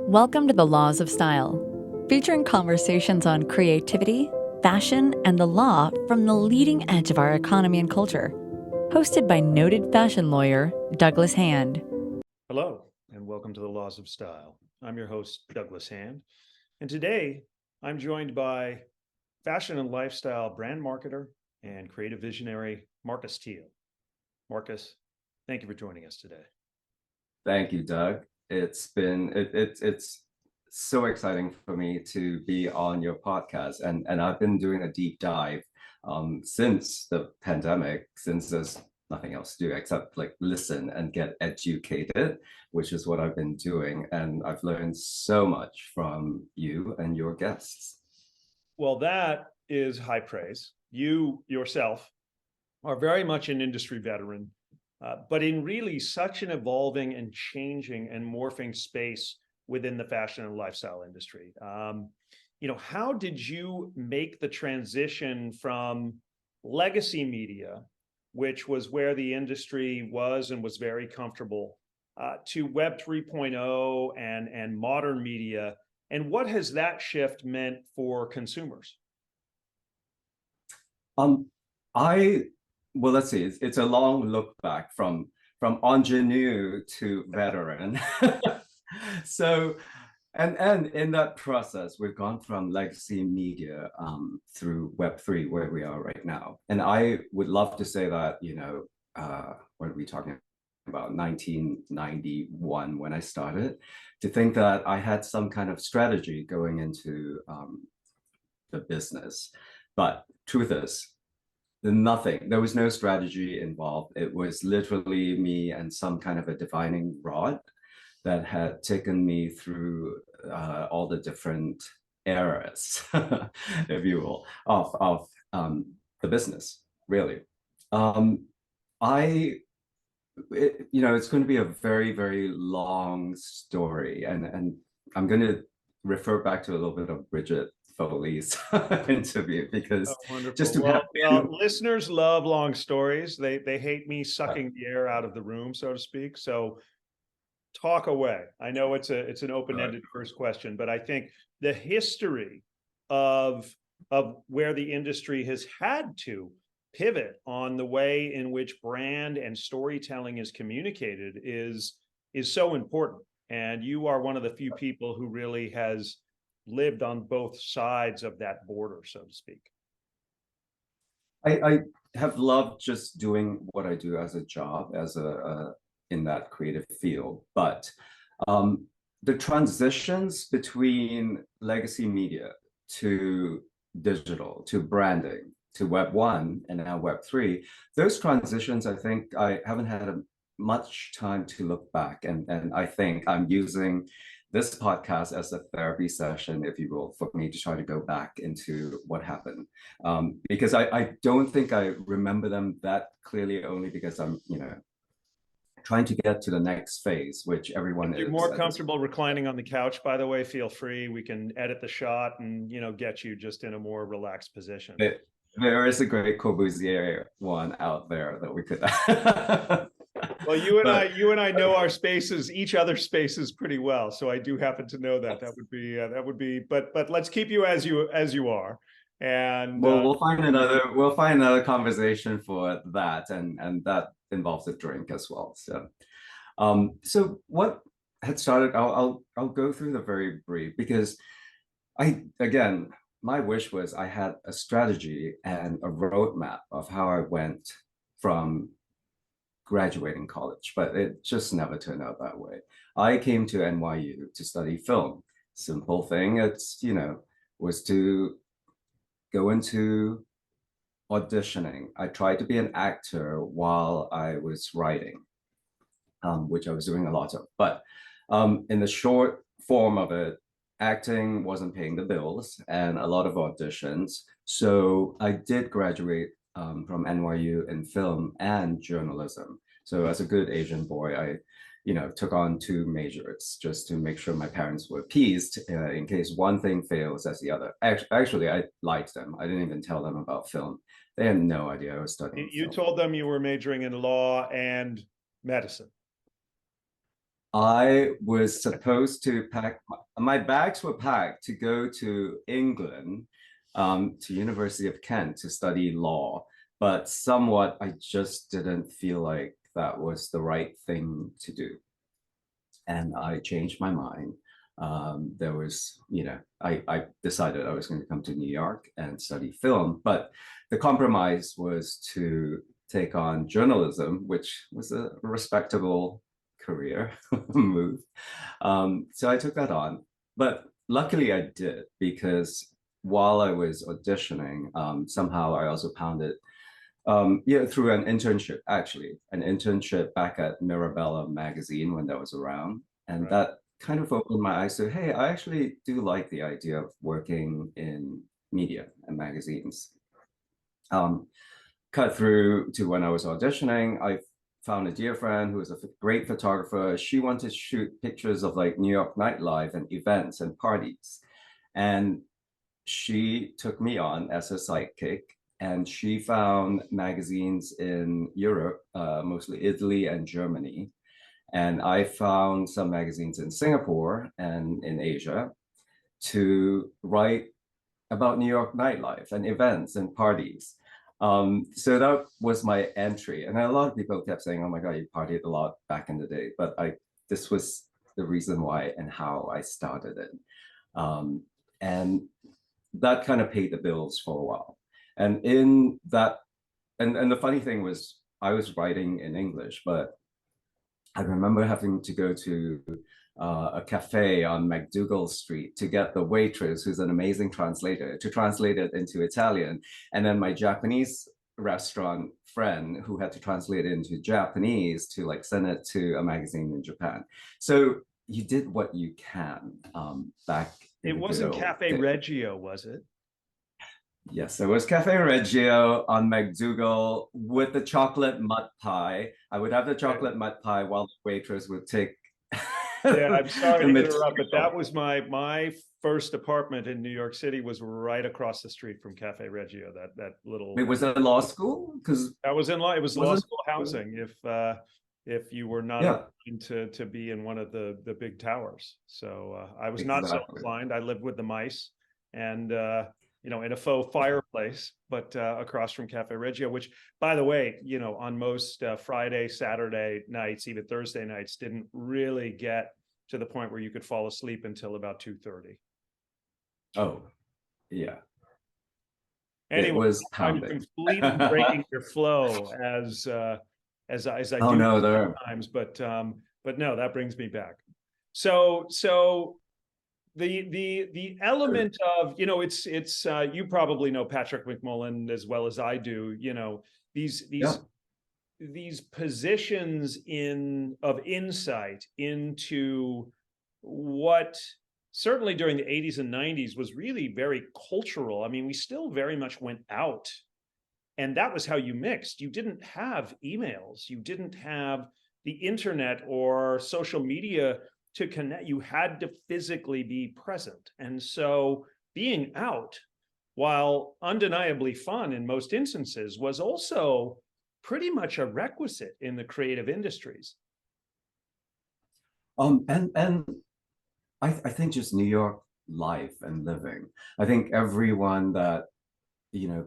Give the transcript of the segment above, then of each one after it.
Welcome to the Laws of Style, featuring conversations on creativity, fashion, and the law from the leading edge of our economy and culture. Hosted by noted fashion lawyer Douglas Hand. Hello, and welcome to the Laws of Style. I'm your host, Douglas Hand, and today I'm joined by fashion and lifestyle brand marketer and creative visionary Marcus Teo. Marcus, thank you for joining us today. Thank you, Doug. It's so exciting for me to be on your podcast, and I've been doing a deep dive since the pandemic, since there's nothing else to do except like listen and get educated, which is what I've been doing, and I've learned so much from you and your guests. Well, that is high praise. You yourself are very much an industry veteran. But in really such an evolving and changing and morphing space within the fashion and lifestyle industry. How did you make the transition from legacy media, which was where the industry was and was very comfortable, to Web 3.0 and modern media? And what has that shift meant for consumers? Well, let's see. It's a long look back from ingenue to veteran. So, and in that process, we've gone from legacy media through Web3, where we are right now. And I would love to say that, what are we talking about? 1991 when I started, to think that I had some kind of strategy going into the business. But truth is, there was no strategy involved. It was literally me and some kind of a divining rod that had taken me through all the different eras, if you will, of the business, really. It's going to be a very, very long story, and I'm going to refer back to a little bit of Bridget Foley's interview, because just to listeners love long stories. They hate me sucking the air out of the room, so to speak. So talk away. I know it's an open-ended first question, but I think the history of where the industry has had to pivot on the way in which brand and storytelling is communicated is so important. And you are one of the few people who really has lived on both sides of that border, so to speak. I have loved just doing what I do as a job, in that creative field. But the transitions between legacy media to digital, to branding, to Web 1 and now Web 3, those transitions, I think I haven't had much time to look back. And I think I'm using this podcast as a therapy session, if you will, for me to try to go back into what happened. Because I don't think I remember them that clearly, only because I'm, trying to get to the next phase, which everyone is. If you're more comfortable reclining on the couch, by the way, feel free. We can edit the shot and, get you just in a more relaxed position. There is a great Corbusier one out there that we could. Well, you and I know our spaces, each other's spaces pretty well, so I do happen to know that. That would be. But let's keep you as you are, and we'll find another conversation for that, and that involves a drink as well. So what had started? I'll go through the very brief, because my wish was I had a strategy and a roadmap of how I went from graduating college, but it just never turned out that way. I came to NYU to study film. Simple thing. It's, was to go into auditioning. I tried to be an actor while I was writing, which I was doing a lot of. But in the short form of it, acting wasn't paying the bills and a lot of auditions. So I did graduate from NYU in film and journalism. So as a good Asian boy, I took on 2 majors just to make sure my parents were appeased in case one thing fails as the other. Actually, I lied to them. I didn't even tell them about film. They had no idea I was studying You film. told them you were majoring in law and medicine. I was supposed to pack my bags were packed to go to England, to University of Kent to study law, but somewhat I just didn't feel like that was the right thing to do. And I changed my mind. There was, I decided I was going to come to New York and study film, but the compromise was to take on journalism, which was a respectable career move. So I took that on, but luckily I did, because while I was auditioning, somehow I also found it, through an internship, actually, an internship back at Mirabella magazine when that was around. And Right. that kind of opened my eyes to, hey, I actually do like the idea of working in media and magazines. Cut through to when I was auditioning, I found a dear friend who was a great photographer. She wanted to shoot pictures of like New York nightlife and events and parties. And she took me on as a sidekick, and she found magazines in Europe, mostly Italy and Germany. And I found some magazines in Singapore and in Asia to write about New York nightlife and events and parties. So that was my entry. And a lot of people kept saying, oh my God, you partied a lot back in the day. But this was the reason why and how I started it. And that kind of paid the bills for a while. And in that, and the funny thing was, I was writing in English, but I remember having to go to a cafe on MacDougall Street to get the waitress, who's an amazing translator, to translate it into Italian. And then my Japanese restaurant friend who had to translate it into Japanese to like send it to a magazine in Japan. So you did what you can back in It the wasn't good old Cafe days. Reggio, was it? Yes, it was Cafe Reggio on MacDougall with the chocolate mud pie. I would have the chocolate mud pie while the waitress would take Yeah, I'm sorry the to interrupt, but that material. was my first apartment in New York City was right across the street from Cafe Reggio. That little Wait, was that law school? Because that was in law. It was law wasn't, school housing. If you were not yeah, inclined to be in one of the big towers, so I was not so exactly. inclined. I lived with the mice, and in a faux fireplace, but across from Cafe Reggio, which, by the way, on most Friday, Saturday nights, even Thursday nights, didn't really get to the point where you could fall asleep until about 2:30. Oh, yeah, it Anyway, was I'm pounding. completely breaking your flow as I Oh do no, there. sometimes, but no, that brings me back. So the element of, it's you probably know Patrick McMullen as well as I do. These Yeah. these positions of insight into what certainly during the 80s and 90s was really very cultural. I mean, we still very much went out, and that was how you mixed. You didn't have emails, you didn't have the internet or social media to connect. You had to physically be present. And so being out, while undeniably fun in most instances, was also pretty much a requisite in the creative industries. And I think just New York life and living. I think everyone that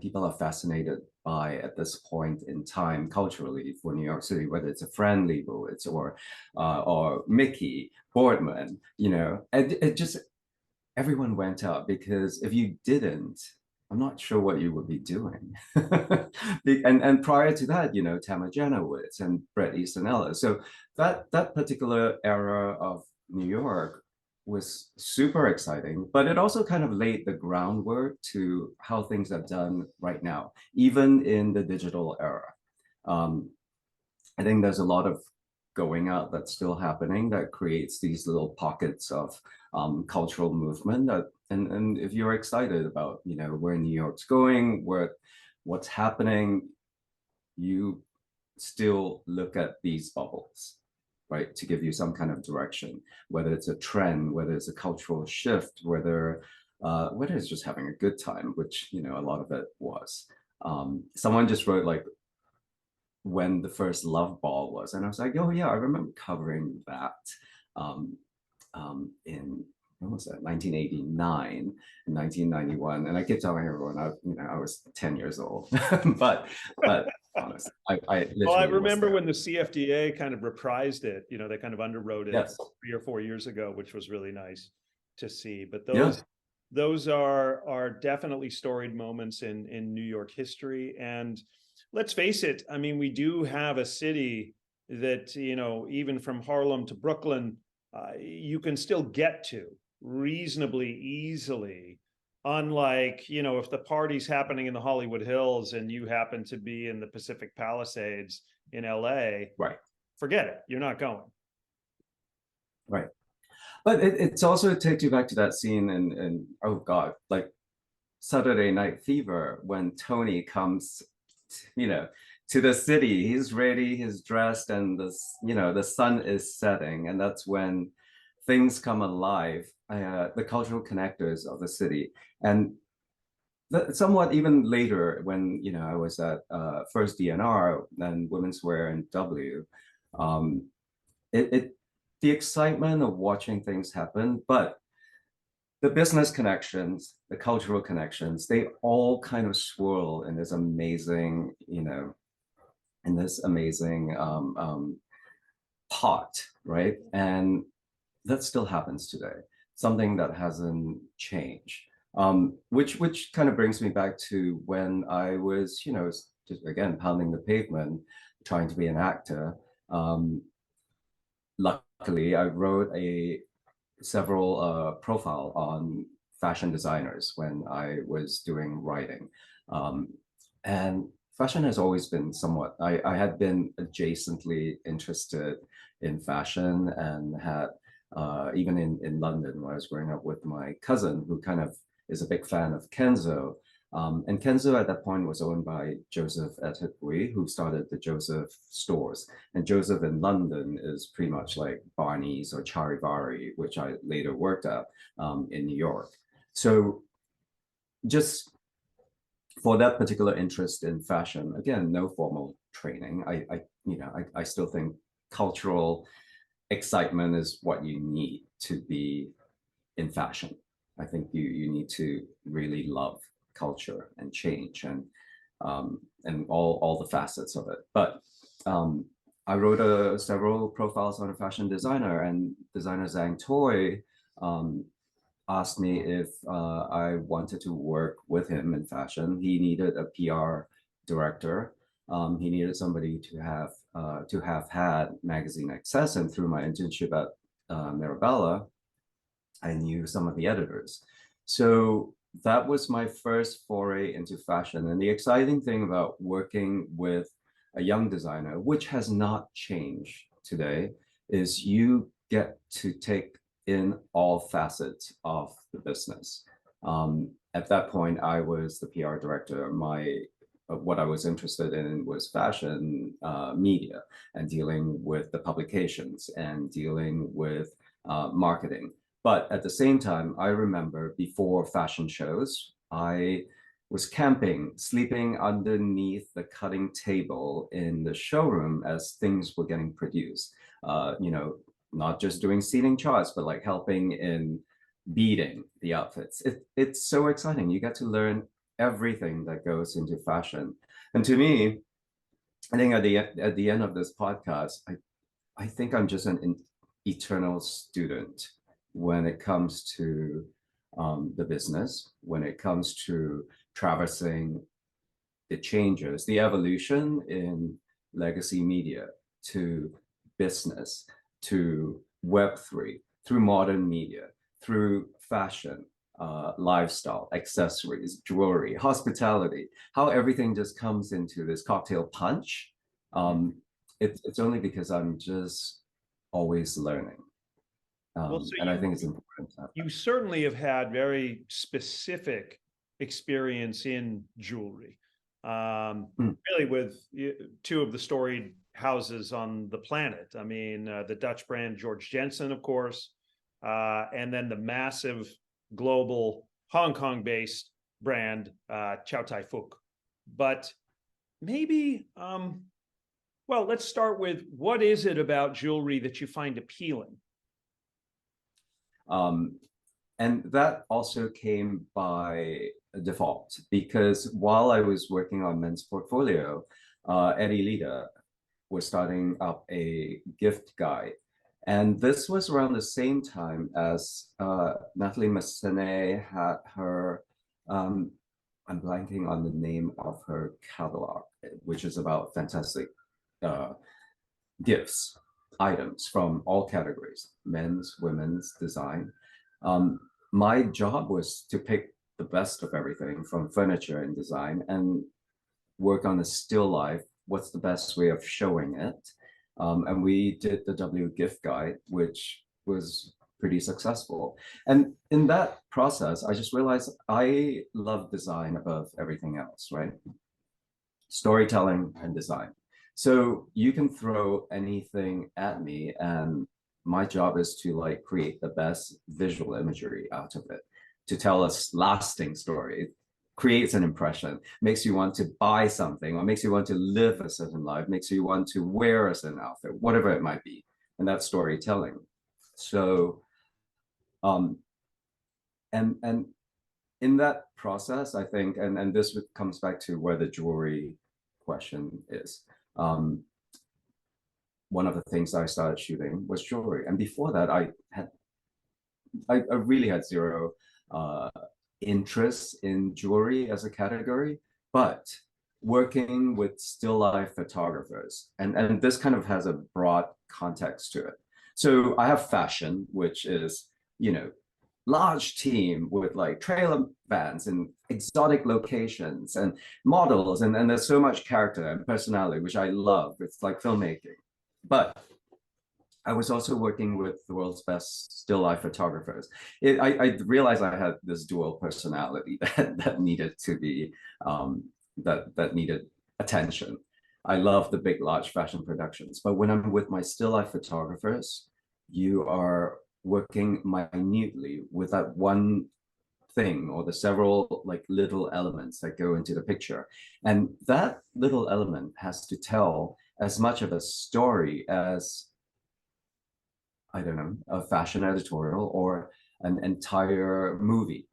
people are fascinated by at this point in time culturally for New York City, whether it's a Fran Lebowitz or Mickey Boardman, it just everyone went out, because if you didn't, I'm not sure what you would be doing. and prior to that, Tama Janowitz and Bret Easton Ellis. So that particular era of New York was super exciting, but it also kind of laid the groundwork to how things are done right now, even in the digital era. I think there's a lot of going out that's still happening that creates these little pockets of cultural movement and if you're excited about where New York's going, what's happening, you still look at these bubbles, right, to give you some kind of direction, whether it's a trend, whether it's a cultural shift, whether it's just having a good time, which a lot of it was. Someone just wrote like when the first Love Ball was, and I was like, oh yeah, I remember covering that in when was that, 1989 and 1991. And I keep telling everyone, I was 10 years old. but honestly, I Well, I literally was remember there. when the CFDA kind of reprised it, they kind of underwrote it Yes. 3 or 4 years ago, which was really nice to see. But Yeah. those are definitely storied moments in New York history. And let's face it, I mean, we do have a city that, even from Harlem to Brooklyn, you can still get to reasonably easily. Unlike, if the party's happening in the Hollywood Hills and you happen to be in the Pacific Palisades in LA, Right. forget it. You're not going. Right. But it's also takes you back to that scene in oh God, like Saturday Night Fever, when Tony comes, to the city. He's ready, he's dressed, and the sun is setting, and that's when things come alive. The cultural connectors of the city, and somewhat even later when I was at first DNR, then Women's Wear and W. Um, it the excitement of watching things happen, but the business connections, the cultural connections, they all kind of swirl in this amazing, pot, right? And that still happens today. Something that hasn't changed. Which kind of brings me back to when I was, just again pounding the pavement, trying to be an actor. Luckily, I wrote several profile on fashion designers when I was doing writing. And fashion has always been somewhat, I had been adjacently interested in fashion, and had, even in London, where I was growing up with my cousin, who kind of is a big fan of Kenzo. And Kenzo at that point was owned by Joseph Etihpui, who started the Joseph stores. And Joseph in London is pretty much like Barney's or Charivari, which I later worked at in New York. So just for that particular interest in fashion, again, no formal training. I still think cultural excitement is what you need to be in fashion. I think you need to really love culture and change, and all the facets of it. But I wrote several profiles on a fashion designer, and designer Zhang Toy asked me if I wanted to work with him in fashion. He needed a PR director. He needed somebody to have had magazine access, and through my internship at Mirabella, I knew some of the editors. So that was my first foray into fashion. And the exciting thing about working with a young designer, which has not changed today, is you get to take in all facets of the business. At that point, I was the PR director. What I was interested in was fashion media, and dealing with the publications, and dealing with marketing. But at the same time, I remember before fashion shows, I was camping, sleeping underneath the cutting table in the showroom as things were getting produced. Not just doing seating charts, but like helping in beading the outfits. It's so exciting. You get to learn everything that goes into fashion. And to me, I think at the end of this podcast, I think I'm just an eternal student when it comes to the business, when it comes to traversing the changes, the evolution in legacy media to business, to Web3, through modern media, through fashion, lifestyle, accessories, jewelry, hospitality, how everything just comes into this cocktail punch. It's only because I'm just always learning. Well, so and I think it's important to have you certainly have had very specific experience in jewelry. Really with two of the storied houses on the planet. I mean, the Dutch brand Georg Jensen, of course, and then the massive global Hong Kong-based brand Chow Tai Fook. But maybe, well, let's start with, what is it about jewelry that you find appealing? And that also came by default because while I was working on men's portfolio, Eddie Lida was starting up a gift guide. And this was around the same time as Natalie Massenet had her, I'm blanking on the name of her catalog, which is about fantastic gifts, items from all categories, men's, women's, design. My job was to pick the best of everything from furniture and design and work on a still life. What's the best way of showing it? And we did the W gift guide, which was pretty successful. And in that process, I just realized I love design above everything else, right? Storytelling and design. So you can throw anything at me, and my job is to like create the best visual imagery out of it to tell a lasting story. It creates an impression, makes you want to buy something, or makes you want to live a certain life, makes you want to wear a certain outfit, whatever it might be. And that's storytelling. So, and in that process, I think, and this comes back to where the jewelry question is. One of the things I started shooting was jewelry, and before that, I really had zero interest in jewelry as a category, but working with still life photographers, and this kind of has a broad context to it. So I have fashion, which is, you know, large team with like trailer vans and exotic locations and models, and there's so much character and personality, which I love. It's like filmmaking. But I was also working with the world's best still life photographers. I realized I had this dual personality that needed to be that needed attention. I love the big, large fashion productions, but when I'm with my still life photographers, you are working minutely with that one thing or the several like little elements that go into the picture. And that little element has to tell as much of a story as, I don't know, a fashion editorial or an entire movie.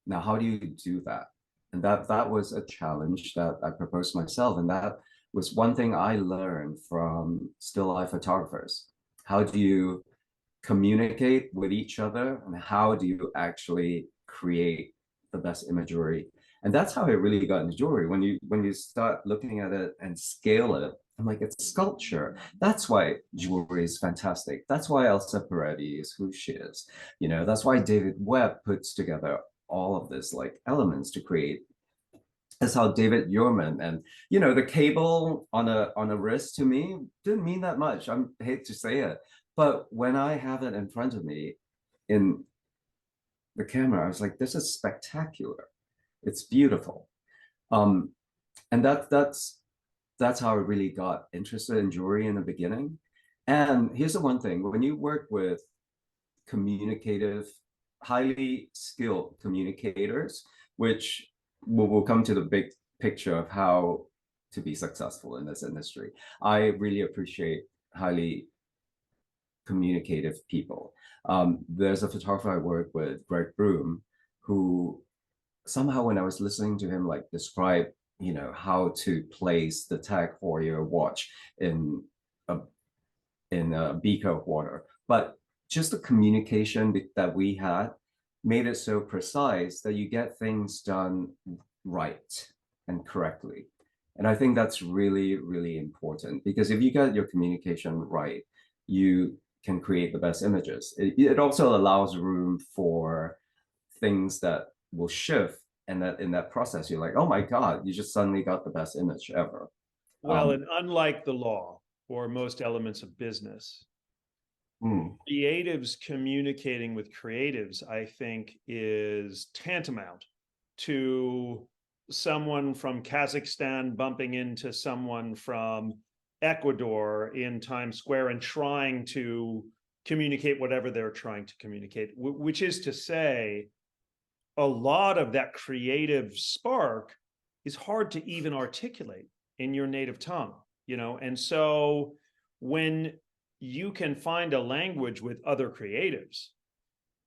Now, how do you do that? And that was a challenge that I proposed myself. And that was one thing I learned from still life photographers. How do you communicate with each other, and how do you actually create the best imagery? And that's how I really got into jewelry. When you start looking at it and scale it, I'm like, it's sculpture. That's why jewelry is fantastic. That's why Elsa Peretti is who she is. You know, that's why David Webb puts together all of this like elements to create. That's how David Yurman, and you know, the cable on a wrist to me didn't mean that much. I hate to say it, but when I have it in front of me in the camera, I was like, this is spectacular. It's beautiful. And that's how I really got interested in jewelry in the beginning. And here's the one thing: when you work with communicative, highly skilled communicators, which we'll come to the big picture of how to be successful in this industry, I really appreciate highly communicative people. There's a photographer I work with, Greg Broom, who somehow when I was listening to him like describe, you know, how to place the Tag Heuer watch in a beaker of water, but just the communication that we had made it so precise that you get things done right and correctly. And I think that's really, really important, because if you get your communication right, you can create the best images. It also allows room for things that will shift, and that in that process, you're like, oh my God, you just suddenly got the best image ever. Well, and unlike the law or most elements of business, creatives communicating with creatives, I think, is tantamount to someone from Kazakhstan bumping into someone from Ecuador in Times Square and trying to communicate whatever they're trying to communicate, which is to say, a lot of that creative spark is hard to even articulate in your native tongue, you know? And so when you can find a language with other creatives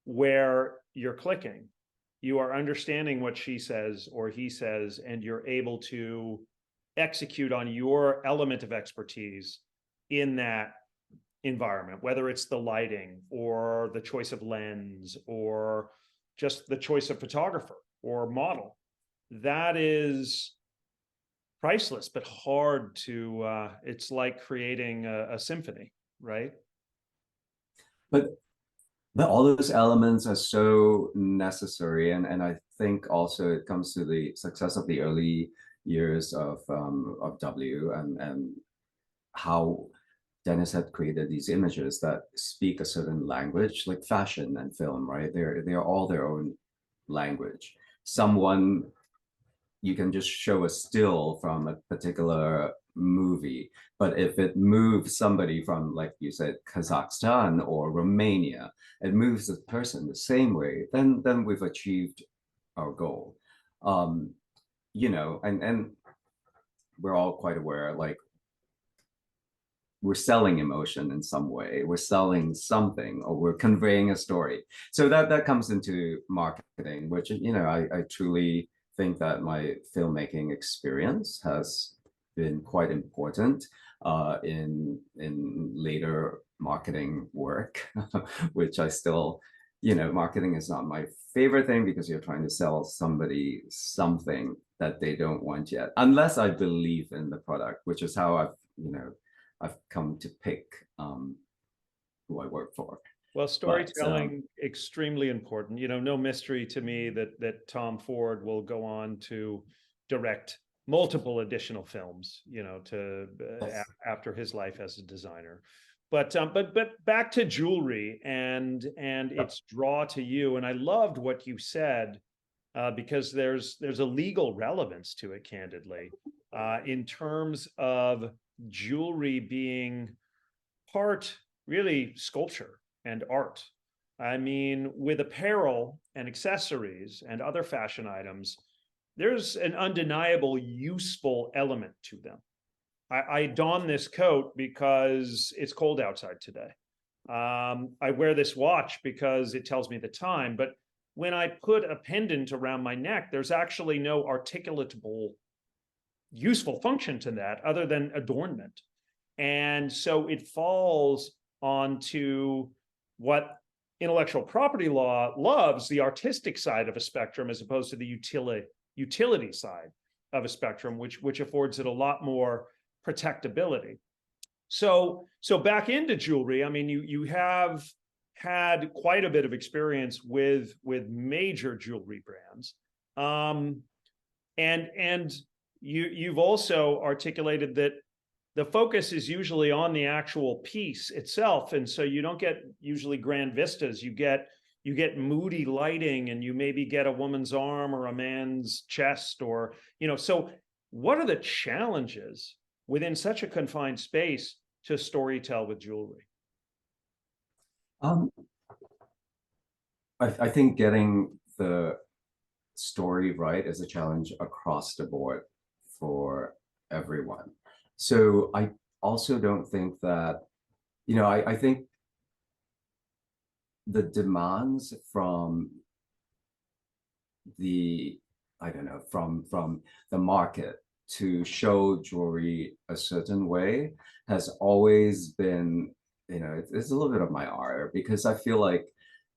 where you're clicking. You are understanding what she says or he says, and you're able to execute on your element of expertise in that environment, whether it's the lighting or the choice of lens or just the choice of photographer or model. That is priceless, but hard to, it's like creating a symphony, right? But all those elements are so necessary, and I think also it comes to the success of the early years of W, and how Dennis had created these images that speak a certain language, like fashion and film, right? They're all their own language. Someone, you can just show a still from a particular movie, but if it moves somebody from, like you said, Kazakhstan or Romania, it moves the person the same way, then we've achieved our goal. You know, and we're all quite aware, like, we're selling emotion in some way, we're selling something, or we're conveying a story. So that comes into marketing, which, you know, I truly think that my filmmaking experience has been quite important in later marketing work, which I still, you know, marketing is not my favorite thing, because you're trying to sell somebody something that they don't want yet, unless I believe in the product, which is how I've come to pick who I work for. Well, storytelling, extremely important. You know, no mystery to me that Tom Ford will go on to direct multiple additional films, you know, after his life as a designer. But back to jewelry and its draw to you. And I loved what you said, because there's a legal relevance to it, candidly, in terms of jewelry being part, really, sculpture and art. I mean, with apparel and accessories and other fashion items, there's an undeniable useful element to them. I don this coat because it's cold outside today. I wear this watch because it tells me the time. But when I put a pendant around my neck, there's actually no articulatable useful function to that other than adornment. And so it falls onto what intellectual property law loves, the artistic side of a spectrum, as opposed to the utility side of a spectrum, which affords it a lot more protectability. So back into jewelry, I mean, you have had quite a bit of experience with major jewelry brands, and you've also articulated that the focus is usually on the actual piece itself, and so you don't get usually grand vistas. You get moody lighting, and you maybe get a woman's arm or a man's chest, or, you know. So what are the challenges within such a confined space to storytell with jewelry? I think getting the story right is a challenge across the board for everyone. So I also don't think that, you know, I think the demands from the, I don't know, from the market to show jewelry a certain way has always been, you know, it's a little bit of my art, because I feel like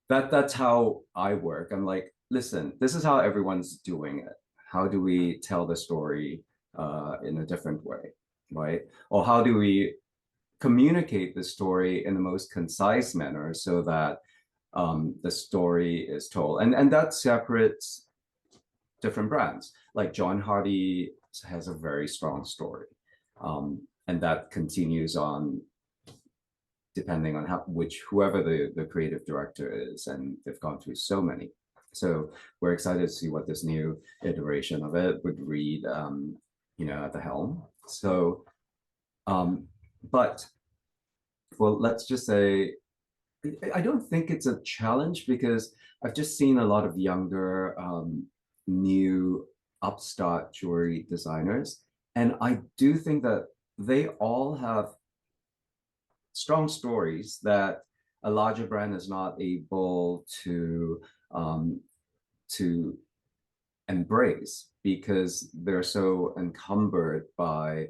that's how I work. I'm like, listen, this is how everyone's doing it. How do we tell the story in a different way, right? Or how do we communicate the story in the most concise manner so that the story is told? And that separates different brands. Like John Hardy has a very strong story, and that continues on depending on whoever the creative director is, and they've gone through so many. So we're excited to see what this new iteration of it would read, you know, at the helm. So, but, well, let's just say, I don't think it's a challenge, because I've just seen a lot of younger, new upstart jewelry designers, and I do think that they all have strong stories that a larger brand is not able to to embrace, because they're so encumbered by,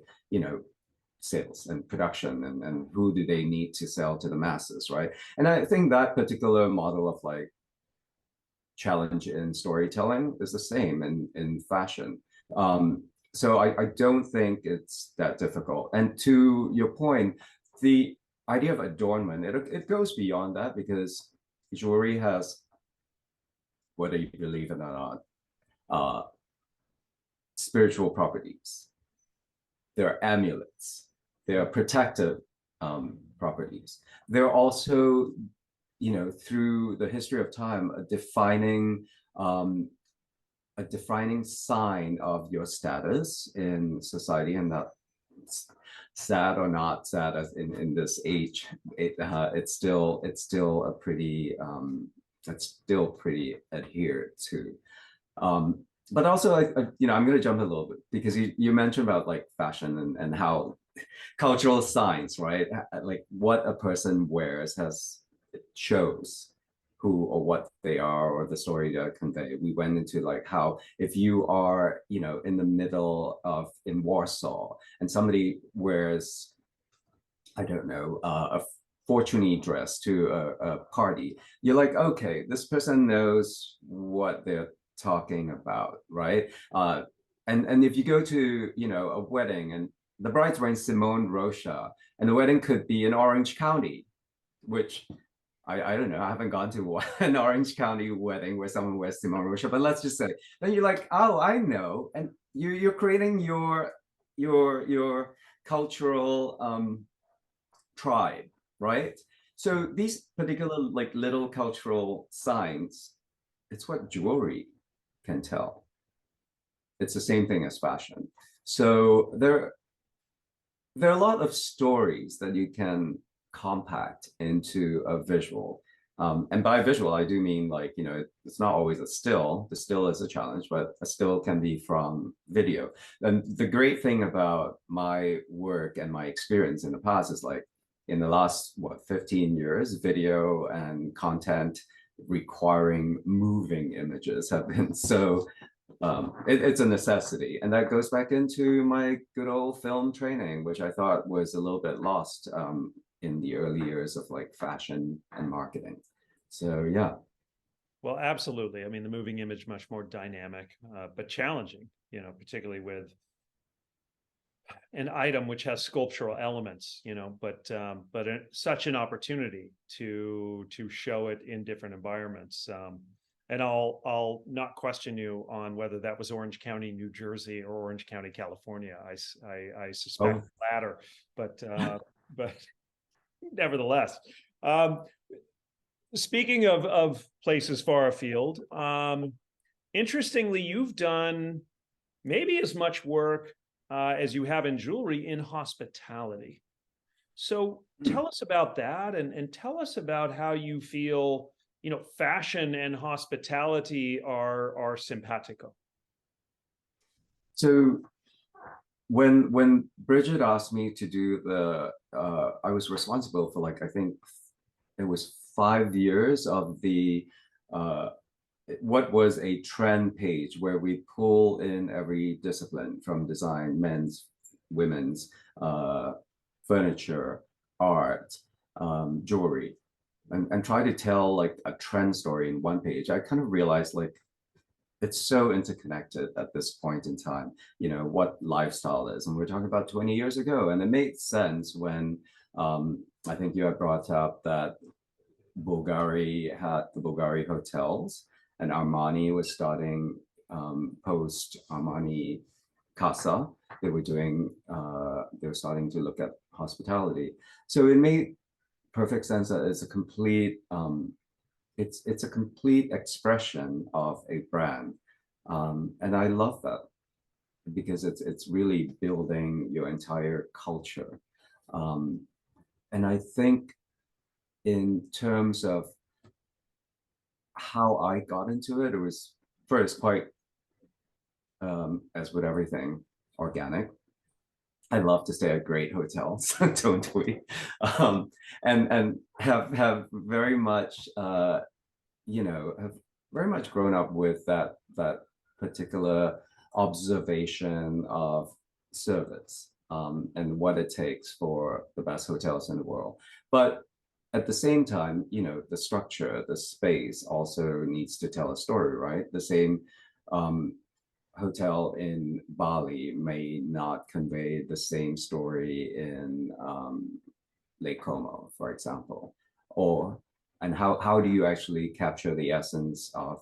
sales and production, and who do they need to sell to the masses, right? And I think that particular model of like challenge in storytelling is the same in fashion. So I don't think it's that difficult. And to your point, the idea of adornment, it goes beyond that, because jewelry has, whether you believe it or not, spiritual properties. There are amulets. There are protective properties. There are also, through the history of time, a defining sign of your status in society, and that, sad or not sad as in this age, it's still a pretty it's still pretty adhered to. But also, I'm going to jump a little bit, because you mentioned about like fashion and how cultural signs, right? Like what a person wears shows who or what they are, or the story they convey. We went into like how if you are, in the middle of in Warsaw and somebody wears, I don't know, a fortunate dress to a party, you're like, okay, this person knows what they're talking about, right? And if you go to, a wedding and the bride's wearing Simone Rocha, and the wedding could be in Orange County, which I don't know, I haven't gone to an Orange County wedding where someone wears Simone Rocha, but let's just say, then you're like, oh, I know. And you're creating your cultural tribe, right? So these particular like little cultural signs, it's what jewelry can tell. It's the same thing as fashion. So there are a lot of stories that you can compact into a visual. And by visual, I do mean like, it's not always a still. The still is a challenge, but a still can be from video. And the great thing about my work and my experience in the past is like, in the last, 15 years, video and content requiring moving images have been so it's a necessity. And that goes back into my good old film training, which I thought was a little bit lost in the early years of like fashion and marketing. So yeah. Well, absolutely. I mean, the moving image much more dynamic, but challenging, particularly with an item which has sculptural elements, but such an opportunity to show it in different environments. And I'll not question you on whether that was Orange County, New Jersey, or Orange County, California. I suspect the latter, but nevertheless. Speaking of places far afield, interestingly, you've done maybe as much work as you have in jewelry in hospitality. So tell us about that, and tell us about how you feel, fashion and hospitality are simpatico. So when Bridget asked me to do I was responsible for like, I think it was 5 years of the what was a trend page where we pull in every discipline from design, men's, women's, furniture, art, jewelry, and try to tell like a trend story in one page. I kind of realized like it's so interconnected at this point in time, what lifestyle is. And we're talking about 20 years ago. And it made sense when I think you had brought up that Bulgari had the Bulgari hotels, and Armani was starting post Armani Casa. They were starting to look at hospitality. So it made perfect sense that it's a complete it's a complete expression of a brand, and I love that, because it's really building your entire culture. And I think in terms of how I got into it, it was first quite, as with everything, organic. I love to stay at great hotels, don't we? And have very much, have very much grown up with that particular observation of service, and what it takes for the best hotels in the world. But at the same time, the structure, the space also needs to tell a story, right? The same hotel in Bali may not convey the same story in Lake Como, for example. And how do you actually capture the essence of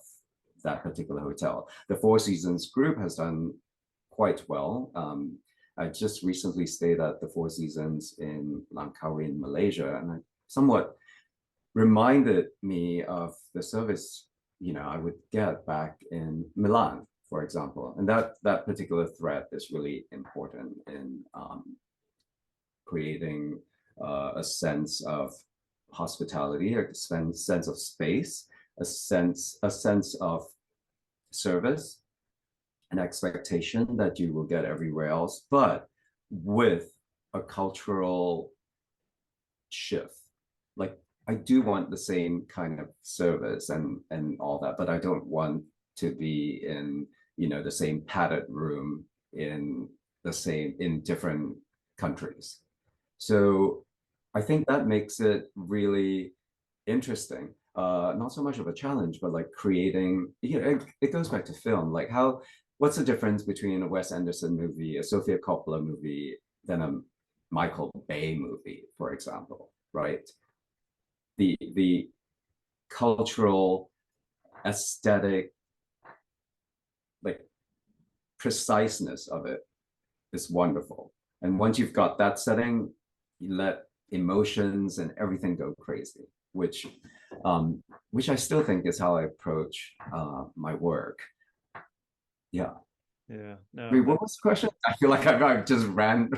that particular hotel? The Four Seasons group has done quite well. I just recently stayed at the Four Seasons in Langkawi in Malaysia, and it somewhat reminded me of the service I would get back in Milan, for example. And that particular thread is really important in creating a sense of hospitality, a sense of space, a sense of service, an expectation that you will get everywhere else, but with a cultural shift. Like, I do want the same kind of service and all that, but I don't want to be in the same padded room in different countries. So I think that makes it really interesting. Not so much of a challenge, but like creating, it goes back to film. Like, what's the difference between a Wes Anderson movie, a Sofia Coppola movie, than a Michael Bay movie, for example, right? The cultural, aesthetic, like preciseness of it is wonderful. And once you've got that setting, you let emotions and everything go crazy, which I still think is how I approach my work. Yeah. Yeah. No. I mean, what was the question? I feel like I've just ran.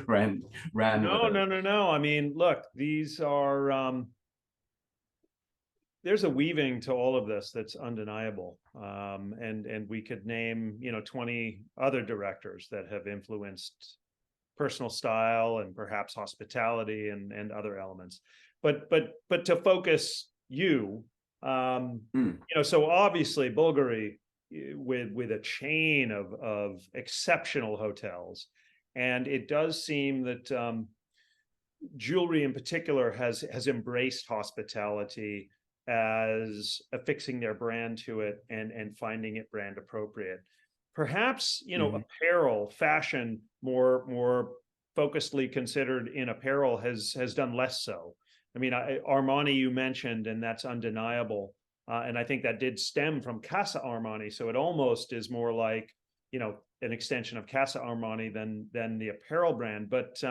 No. I mean, look, these are there's a weaving to all of this that's undeniable. And we could name, 20 other directors that have influenced personal style and perhaps hospitality and other elements. But to focus so obviously Bulgari, with a chain of exceptional hotels, and it does seem that jewelry in particular has embraced hospitality as affixing their brand to it and finding it brand appropriate. Perhaps apparel, fashion, more focusedly considered in apparel, has done less so. I mean, Armani you mentioned, and that's undeniable. And I think that did stem from Casa Armani. So it almost is more like, an extension of Casa Armani than the apparel brand. But,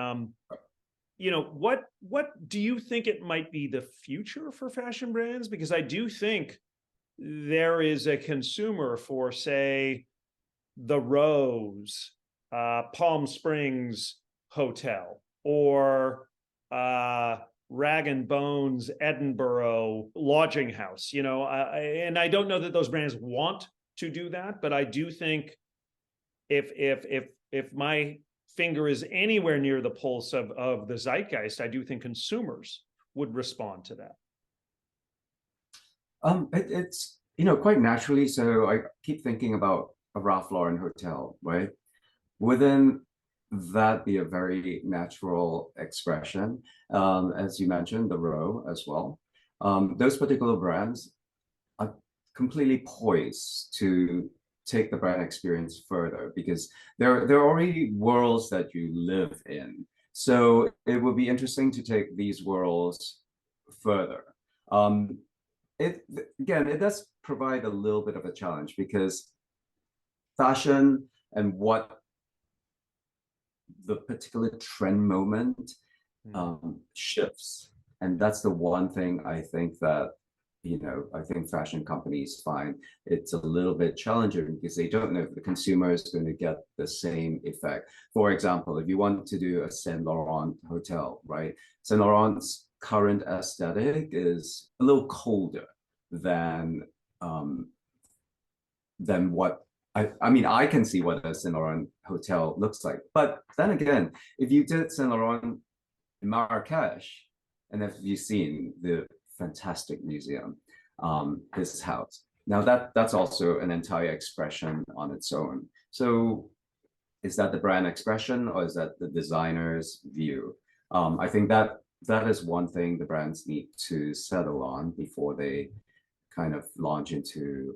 what do you think it might be the future for fashion brands? Because I do think there is a consumer for, say, the Rose, Palm Springs Hotel, or Rag and Bones Edinburgh Lodging House, and I don't know that those brands want to do that, but I do think if my finger is anywhere near the pulse of the zeitgeist, I do think consumers would respond to that. It's quite naturally. So I keep thinking about a Ralph Lauren hotel, right? Wouldn't that be a very natural expression? As you mentioned, the Row as well. Those particular brands are completely poised to take the brand experience further, because they're already worlds that you live in. So it would be interesting to take these worlds further. It does provide a little bit of a challenge, because fashion and what the particular trend moment shifts. And that's the one thing I think that, I think fashion companies find it's a little bit challenging, because they don't know if the consumer is going to get the same effect. For example, if you want to do a Saint Laurent hotel, right? Saint Laurent's current aesthetic is a little colder than what I mean, I can see what a Saint Laurent hotel looks like. But then again, if you did Saint Laurent in Marrakesh, and if you've seen the fantastic museum, his house, Now that's also an entire expression on its own. So is that the brand expression or is that the designer's view? I think that is one thing the brands need to settle on before they kind of launch into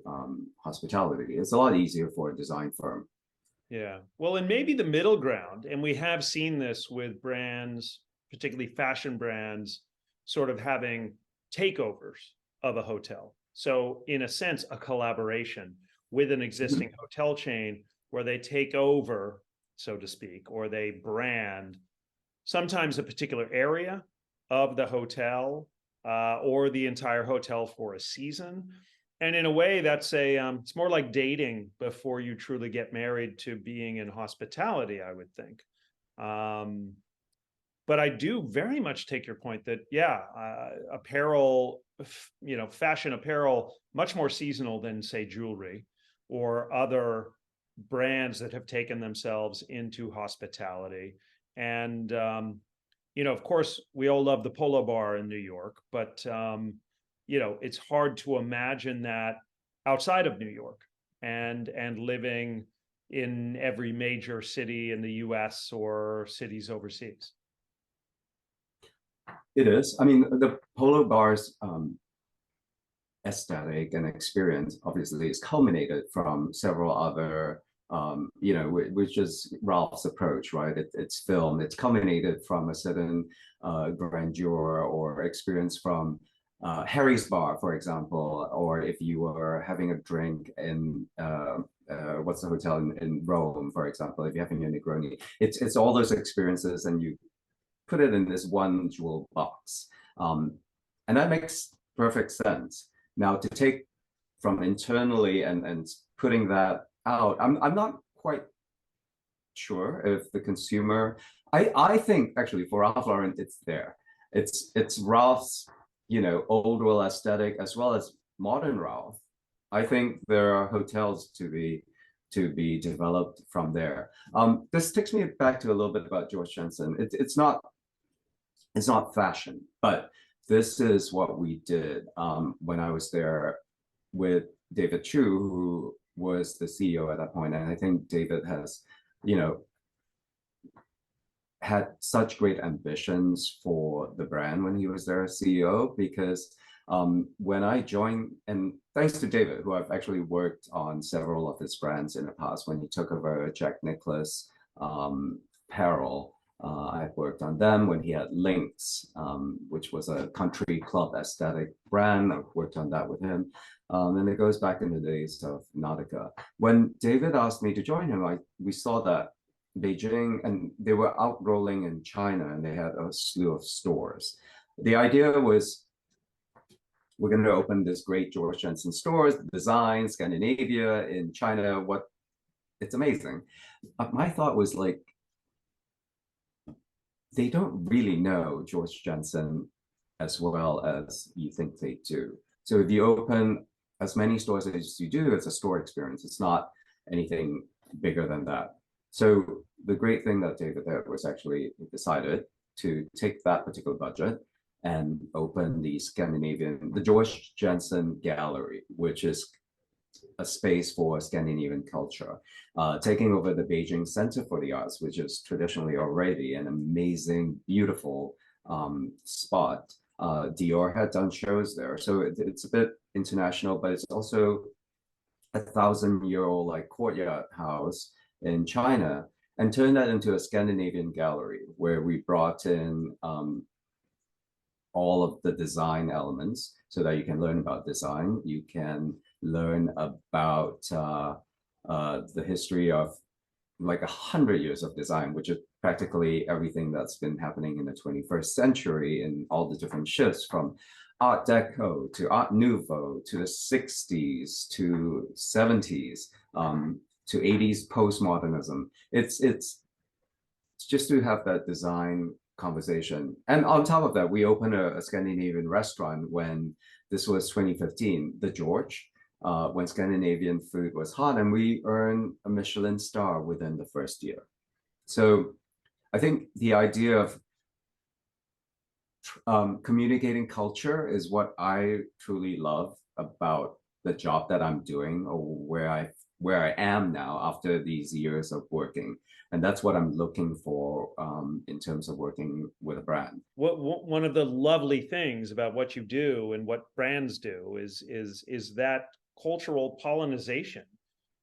hospitality. It's a lot easier for a design firm. Yeah. Well, and maybe the middle ground, and we have seen this with brands, particularly fashion brands, sort of having takeovers of a hotel. So in a sense, a collaboration with an existing hotel chain where they take over, so to speak, or they brand sometimes a particular area of the hotel or the entire hotel for a season. And in a way, that's it's more like dating before you truly get married to being in hospitality, I would think. But I do very much take your point that, yeah, apparel, fashion apparel, much more seasonal than, say, jewelry or other brands that have taken themselves into hospitality. And, of course, we all love the Polo Bar in New York, but, it's hard to imagine that outside of New York and living in every major city in the US or cities overseas. It is. I mean, the Polo Bar's aesthetic and experience obviously is culminated from several other, which is Ralph's approach, right? It's film. It's culminated from a certain grandeur or experience from Harry's Bar, for example, or if you were having a drink in what's the hotel in Rome, for example, if you're having a Negroni, it's all those experiences, and you put it in this one jewel box, and that makes perfect sense. Now, to take from internally and putting that out, I'm not quite sure if the consumer. I think actually for Ralph Lauren, it's there. It's Ralph's old world aesthetic as well as modern Ralph. I think there are hotels to be developed from there. This takes me back to a little bit about Georg Jensen. It's not fashion, but this is what we did when I was there with David Chu, who was the CEO at that point. And I think David has, had such great ambitions for the brand when he was their CEO, because when I joined, and thanks to David, who I've actually worked on several of his brands in the past, when he took over Jack Nicklaus apparel, I've worked on them. When he had Lynx, which was a country club aesthetic brand, I've worked on that with him. And it goes back in the days of Nautica. When David asked me to join him, we saw that Beijing, and they were outrolling in China, and they had a slew of stores. The idea was, we're going to open this great Georg Jensen stores, design, Scandinavia, in China. It's amazing. My thought was like, they don't really know Georg Jensen as well as you think they do. So if you open as many stores as you do, it's a store experience. It's not anything bigger than that. So the great thing that David did was actually decided to take that particular budget and open the Georg Jensen Gallery, which is a space for Scandinavian culture, taking over the Beijing Center for the Arts, which is traditionally already an amazing, beautiful spot. Dior had done shows there. So it's a bit international, but it's also a 1,000-year-old like courtyard house in China, and turned that into a Scandinavian gallery where we brought in all of the design elements so that you can learn about design. You can learn about the history of like 100 years of design, which is practically everything that's been happening in the 21st century, in all the different shifts from Art Deco to Art Nouveau to the 60s to 70s. To 80s postmodernism. It's just to have that design conversation. And on top of that, we opened a Scandinavian restaurant when this was 2015, the George, when Scandinavian food was hot, and we earned a Michelin star within the first year. So I think the idea of communicating culture is what I truly love about the job that I'm doing or where I am now after these years of working. And that's what I'm looking for in terms of working with a brand. One of the lovely things about what you do and what brands do is that cultural pollination.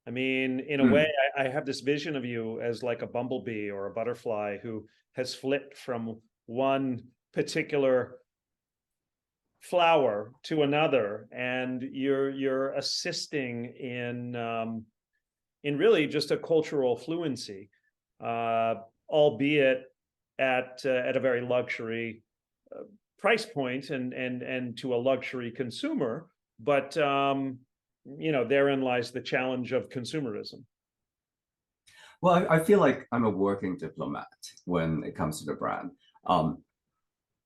I mean, in a way, I have this vision of you as like a bumblebee or a butterfly who has flipped from one particular flower to another, and you're assisting in really just a cultural fluency, albeit at a very luxury price point and to a luxury consumer, but therein lies the challenge of consumerism. Well, I feel like I'm a working diplomat when it comes to the brand.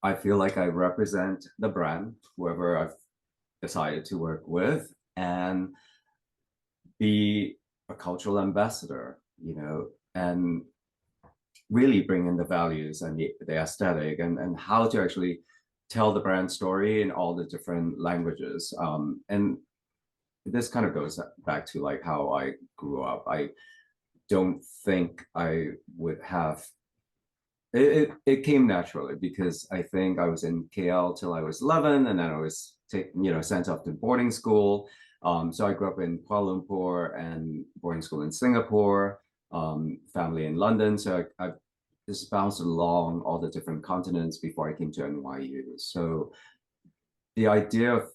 I feel like I represent the brand, whoever I've decided to work with, and be a cultural ambassador, and really bring in the values and the aesthetic and how to actually tell the brand story in all the different languages. And this kind of goes back to like how I grew up. I don't think I would have it came naturally, because I think I was in KL till I was 11, and then I was sent off to boarding school. So I grew up in Kuala Lumpur and boarding school in Singapore, family in London. So I just bounced along all the different continents before I came to NYU. So the idea of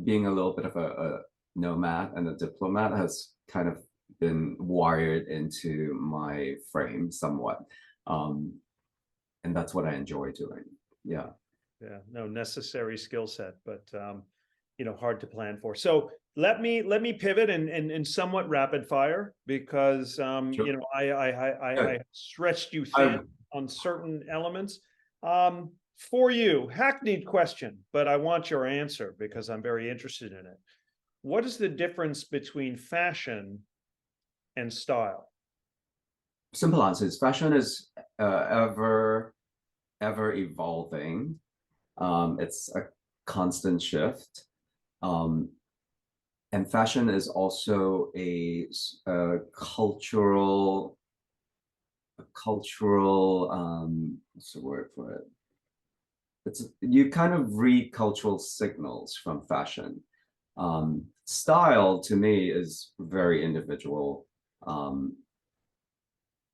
being a little bit of a nomad and a diplomat has kind of been wired into my frame somewhat. And that's what I enjoy doing. Yeah. Yeah, no, necessary skill set, but hard to plan for. So let me pivot and somewhat rapid fire, because Sure. I stretched you thin on certain elements. For you, hackneyed question, but I want your answer because I'm very interested in it. What is the difference between fashion and style? Simple answer is fashion is ever evolving. It's a constant shift. And fashion is also a cultural, what's the word for it? You kind of read cultural signals from fashion. Style to me is very individual.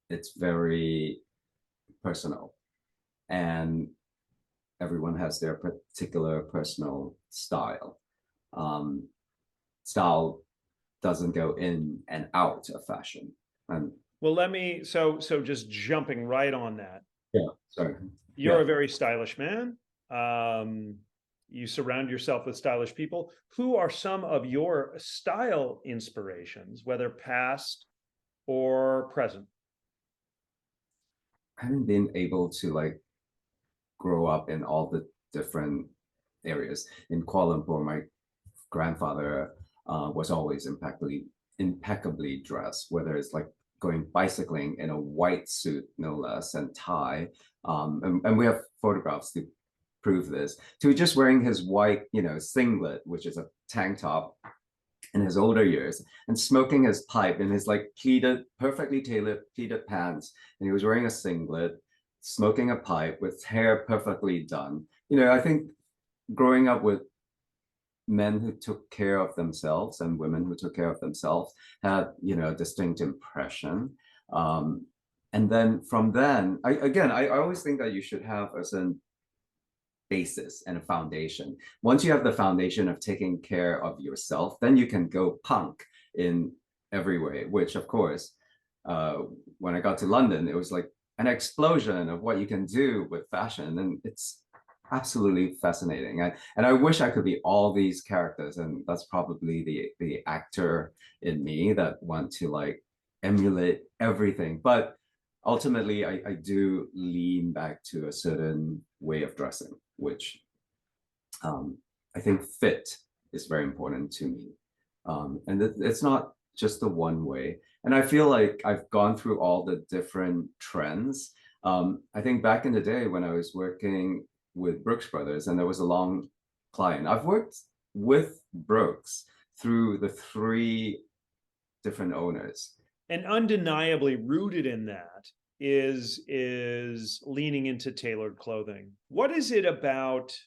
It's very personal, and everyone has their particular personal style. Style doesn't go in and out of fashion. And well, so just jumping right on that. Yeah, sorry. You're a very stylish man. You surround yourself with stylish people. Who are some of your style inspirations, whether past or present? I haven't been able to like grow up in all the different areas. In Kuala Lumpur, my grandfather was always impeccably dressed, whether it's like going bicycling in a white suit, no less, and tie. And we have photographs to prove this, to just wearing his white, singlet, which is a tank top, in his older years, and smoking his pipe in his like perfectly tailored pleated pants. And he was wearing a singlet, smoking a pipe with hair perfectly done. I think growing up with men who took care of themselves and women who took care of themselves had, a distinct impression. And then from then, I always think that you should have a certain basis and a foundation. Once you have the foundation of taking care of yourself, then you can go punk in every way, which of course, when I got to London, it was like an explosion of what you can do with fashion. And it's absolutely fascinating. And I wish I could be all these characters. And that's probably the actor in me that want to like emulate everything. But ultimately, I do lean back to a certain way of dressing, which I think fit is very important to me. And it's not just the one way. And I feel like I've gone through all the different trends. I think back in the day when I was working with Brooks Brothers, and there was a long client. I've worked with Brooks through the three different owners. And undeniably rooted in that is leaning into tailored clothing. What is it about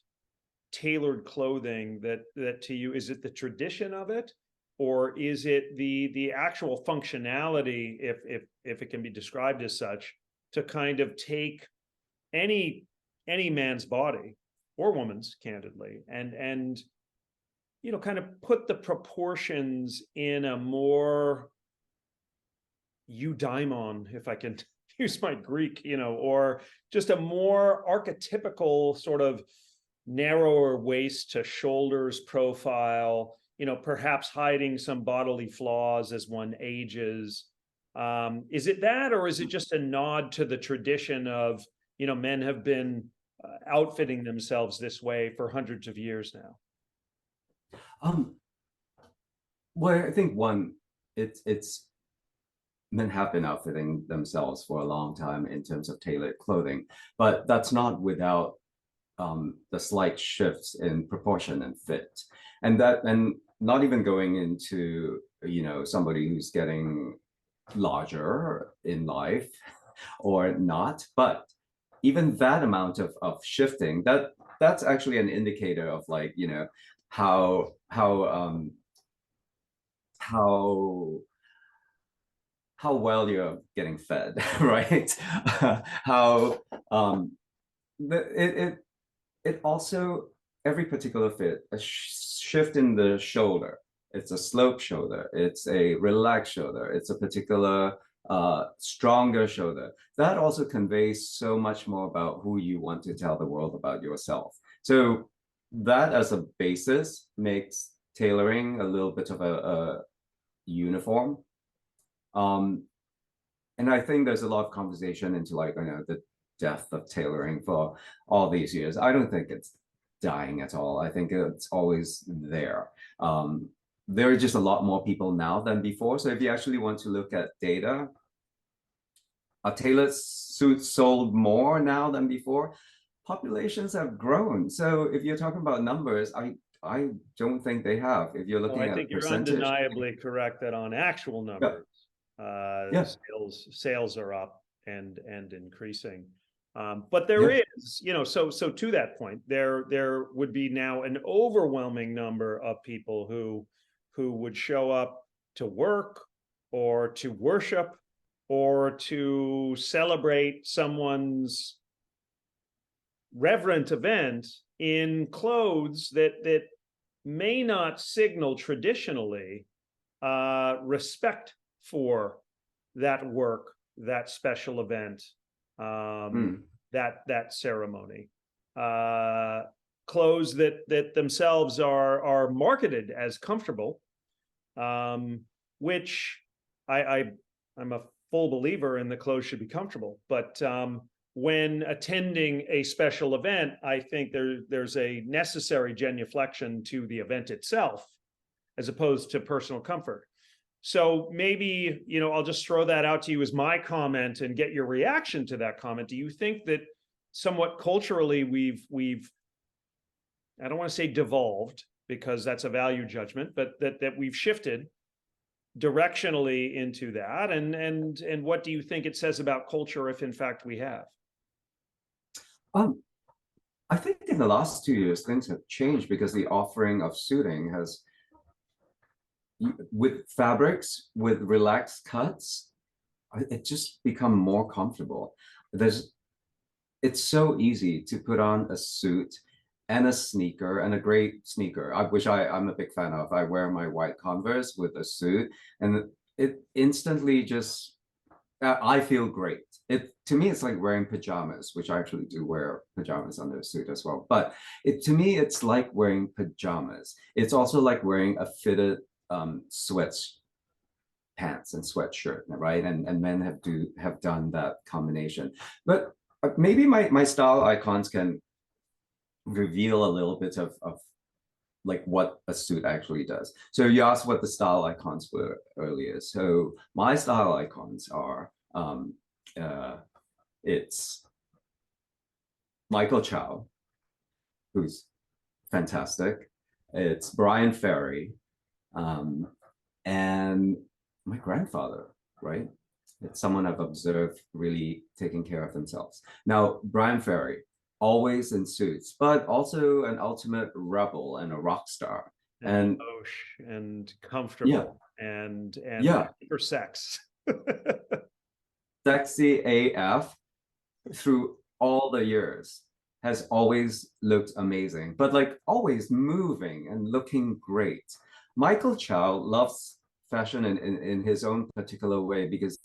tailored clothing that to you, is it the tradition of it, or is it the actual functionality, if it can be described as such, to kind of take any man's body or woman's, candidly, and you know, kind of put the proportions in a more eudaimon, if I can use my Greek, you know, or just a more archetypical sort of narrower waist to shoulders profile, you know, perhaps hiding some bodily flaws as one ages. Is it that, or is it just a nod to the tradition of, you know, men have been outfitting themselves this way for hundreds of years now? Well, I think one, it's men have been outfitting themselves for a long time in terms of tailored clothing, but that's not without the slight shifts in proportion and fit, and not even going into, you know, somebody who's getting larger in life or not, but even that amount of shifting, that's actually an indicator of, like, you know, how well you're getting fed, right? How it also, every particular fit, a shift in the shoulder, it's a slope shoulder, it's a relaxed shoulder, it's a particular stronger shoulder, that also conveys so much more about who you want to tell the world about yourself. So that as a basis makes tailoring a little bit of a uniform. And I think there's a lot of conversation into, like, you know, the death of tailoring for all these years. I don't think it's dying at all. I think it's always there. There are just a lot more people now than before. So if you actually want to look at data, are tailored suits sold more now than before? Populations have grown. So if you're talking about numbers, I don't think they have. If you're looking I at think you're percentage, undeniably correct that on actual numbers, Yeah. sales are up and increasing. But there is, you know, so to that point, there would be now an overwhelming number of people who would show up to work or to worship or to celebrate someone's reverent event in clothes that may not signal traditionally respect for that work, that special event, that ceremony. Clothes that themselves are marketed as comfortable, which I'm a full believer in, the clothes should be comfortable, but when attending a special event, I think there's a necessary genuflection to the event itself, as opposed to personal comfort. So maybe, you know, I'll just throw that out to you as my comment and get your reaction to that comment. Do you think that somewhat culturally we've I don't want to say devolved, because that's a value judgment, but that we've shifted directionally into that? And what do you think it says about culture if in fact we have? I think in the last 2 years, things have changed because the offering of suiting has, with fabrics, with relaxed cuts, it just become more comfortable. It's so easy to put on a suit and a sneaker, and a great sneaker, which I'm a big fan of. I wear my white Converse with a suit, and it instantly just, I feel great. To me, it's like wearing pajamas, which I actually do wear pajamas under a suit as well. But to me, it's like wearing pajamas. It's also like wearing a fitted sweats pants and sweatshirt, right? And men have done that combination. But maybe my style icons can reveal a little bit of like what a suit actually does. So you asked what the style icons were earlier. So my style icons are it's Michael Chow, who's fantastic. It's Brian Ferry, And my grandfather, right? It's someone I've observed really taking care of themselves. Now, Brian Ferry, always in suits, but also an ultimate rebel and a rock star. And And gauche and yeah, comfortable and yeah, for sex. sexy AF through all the years has always looked amazing, but like always moving and looking great. Michael Chow loves fashion in his own particular way because,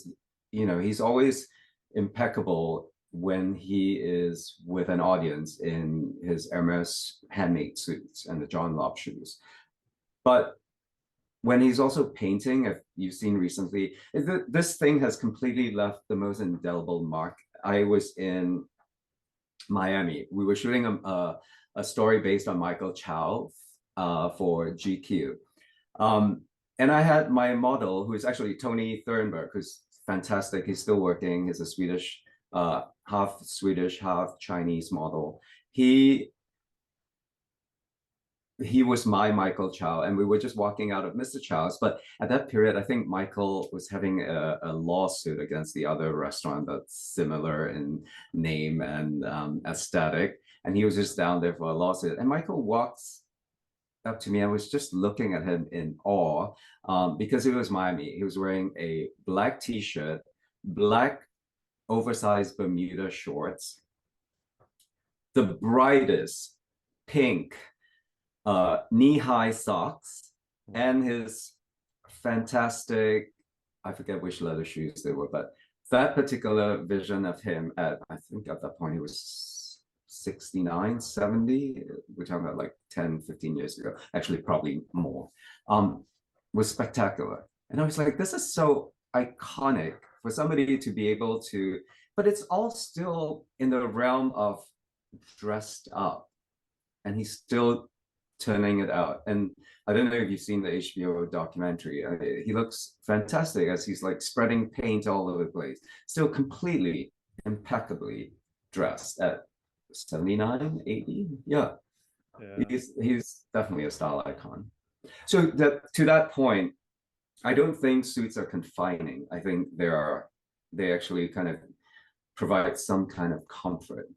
you know, he's always impeccable when he is with an audience in his Hermes handmade suits and the John Lobb shoes. But when he's also painting, if you've seen recently, this thing has completely left the most indelible mark. I was in Miami. We were shooting a story based on Michael Chow for GQ. And I had my model, who is actually Tony Thurnberg, who's fantastic. He's still working. He's a Swedish, half Swedish, half Chinese model. He was my Michael Chow, and we were just walking out of Mr. Chow's. But at that period, I think Michael was having a lawsuit against the other restaurant that's similar in name and aesthetic. And he was just down there for a lawsuit. And Michael walks up to me. I was just looking at him in awe because it was Miami. He was wearing a black t-shirt, black oversized Bermuda shorts, the brightest pink knee-high socks, and his fantastic, I forget which leather shoes they were, but that particular vision of him at, I think at that point he was 69, 70, we're talking about like 10, 15 years ago, actually probably more, was spectacular. And I was like, this is so iconic for somebody to be able to, but it's all still in the realm of dressed up. And he's still turning it out. And I don't know if you've seen the HBO documentary. He looks fantastic as he's like spreading paint all over the place, still completely impeccably dressed at 79, 80. Yeah, Yeah. he's definitely a style icon. So to that point, I don't think suits are confining. I think they actually kind of provide some kind of comfort.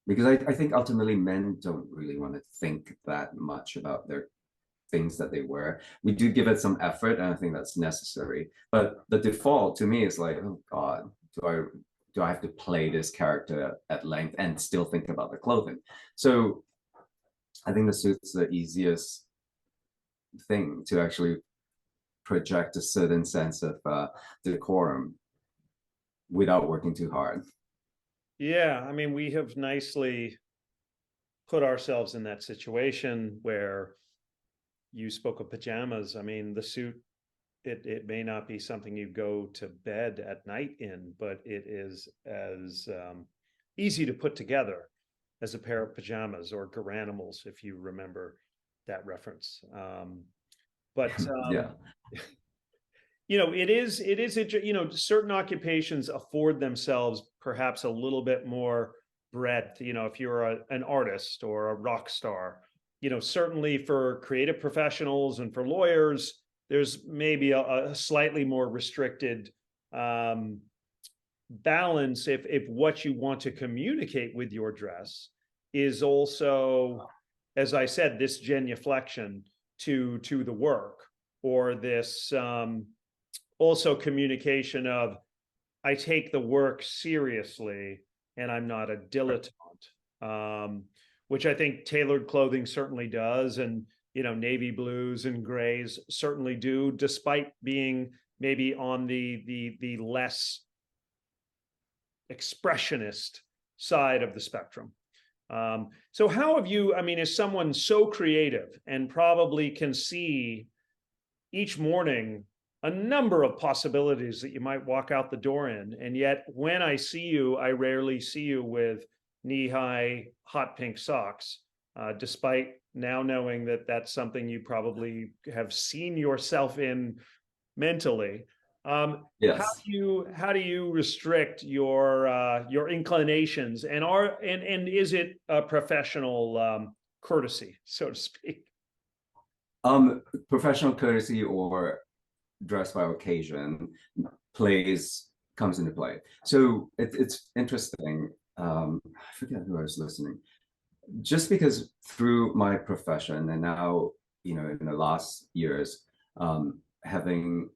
Because I think ultimately men don't really want to think that much about their things that they wear. We do give it some effort, and I think that's necessary. But the default to me is like, oh God, do I have to play this character at length and still think about the clothing? So I think the suit's the easiest thing to actually project a certain sense of decorum without working too hard. Yeah, I mean, we have nicely put ourselves in that situation where you spoke of pajamas. I mean, the suit, it may not be something you go to bed at night in, but it is as easy to put together as a pair of pajamas or Garanimals, if you remember that reference. Yeah. You know, it is, you know, certain occupations afford themselves perhaps a little bit more breadth. You know, if you're an artist or a rock star, you know, certainly for creative professionals and for lawyers, there's maybe a slightly more restricted balance if what you want to communicate with your dress is also, as I said, this genuflection to the work, or this also communication of, I take the work seriously and I'm not a dilettante, which I think tailored clothing certainly does. And, you know, navy blues and grays certainly do, despite being maybe on the less expressionist side of the spectrum. So how have you, I mean, as someone so creative and probably can see each morning a number of possibilities that you might walk out the door in, and yet when I see you, I rarely see you with knee-high hot pink socks, despite now knowing that that's something you probably have seen yourself in mentally. Yes. How do you restrict your inclinations, and is it a professional courtesy, so to speak? Professional courtesy or dress by occasion comes into play. So it's interesting. I forget who I was listening. Just because through my profession and now, in the last years, having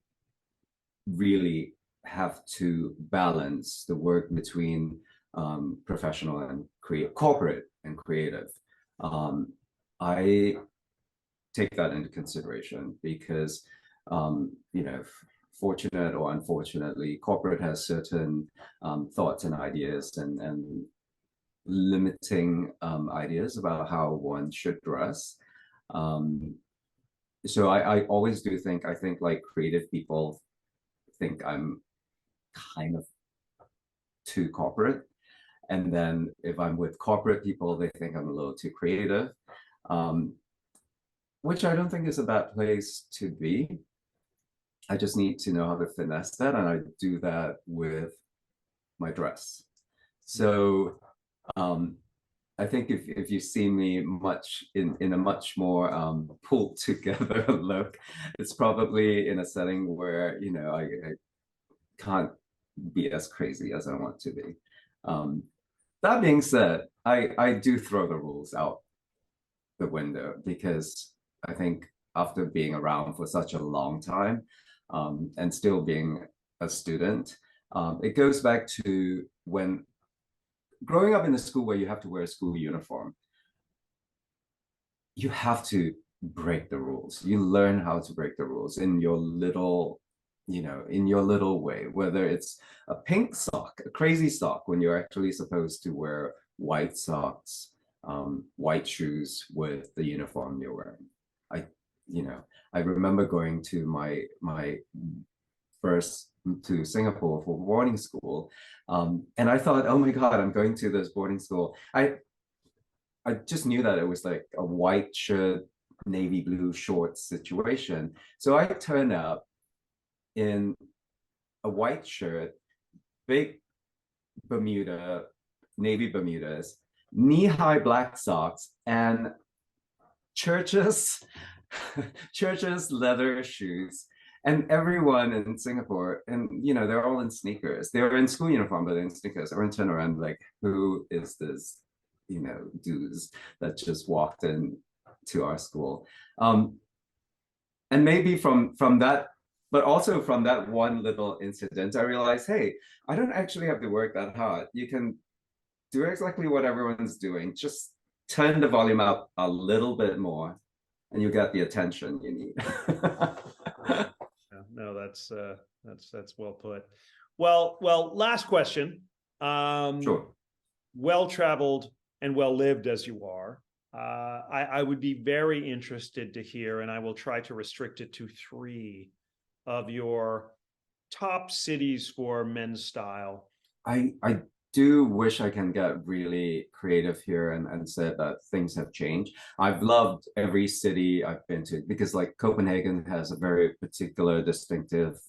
really have to balance the work between professional and corporate and creative. I take that into consideration because, fortunate or unfortunately, corporate has certain thoughts and ideas and limiting ideas about how one should dress. So I always do think, like creative people think I'm kind of too corporate. And then if I'm with corporate people, they think I'm a little too creative, which I don't think is a bad place to be. I just need to know how to finesse that. And I do that with my dress. So I think if you see me much in a much more pulled together look, it's probably in a setting where, I can't be as crazy as I want to be. That being said, I do throw the rules out the window because I think after being around for such a long time and still being a student, it goes back to when growing up in a school where you have to wear a school uniform. You have to break the rules. You learn how to break the rules in your little way, whether it's a pink sock, a crazy sock, when you're actually supposed to wear white socks, white shoes with the uniform you're wearing. I remember going to my first to Singapore for boarding school, and I thought, oh my God, I'm going to this boarding school. I just knew that it was like a white shirt, navy blue shorts situation. So I turned up in a white shirt, big Bermuda, navy Bermudas, knee-high black socks, and church's leather shoes. And everyone in Singapore, and they're all in sneakers. They're in school uniform, but in sneakers. Everyone turned around like, who is this, dudes that just walked in to our school? And maybe from that, but also from that one little incident, I realized, hey, I don't actually have to work that hard. You can do exactly what everyone's doing. Just turn the volume up a little bit more, and you get the attention you need. No, that's well put. Well, last question. Sure. Well-traveled and well-lived as you are, I would be very interested to hear, and I will try to restrict it to 3 of your top cities for men's style. I do wish I can get really creative here and say that things have changed. I've loved every city I've been to because like Copenhagen has a very particular distinctive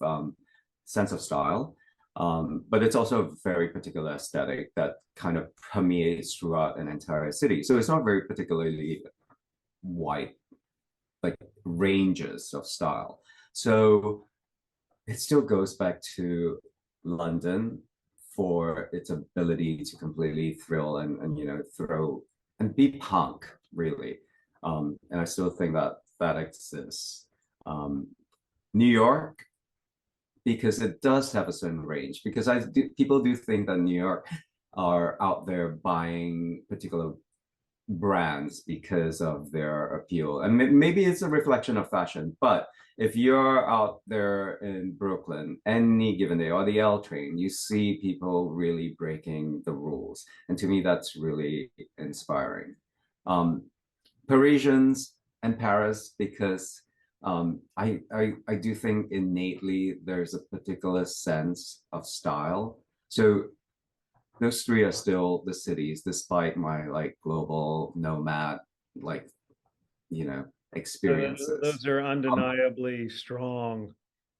sense of style. But it's also a very particular aesthetic that kind of permeates throughout an entire city. So it's not very particularly white, like ranges of style. So it still goes back to London for its ability to completely thrill and throw and be punk, really. And I still think that exists. New York, because it does have a certain range, because people do think that New York are out there buying particular brands because of their appeal. And maybe it's a reflection of fashion, but if you're out there in Brooklyn any given day or the L train, you see people really breaking the rules. And to me, that's really inspiring. Parisians and Paris, because I do think innately there's a particular sense of style. So those 3 are still the cities, despite my like global nomad experiences. Those are undeniably strong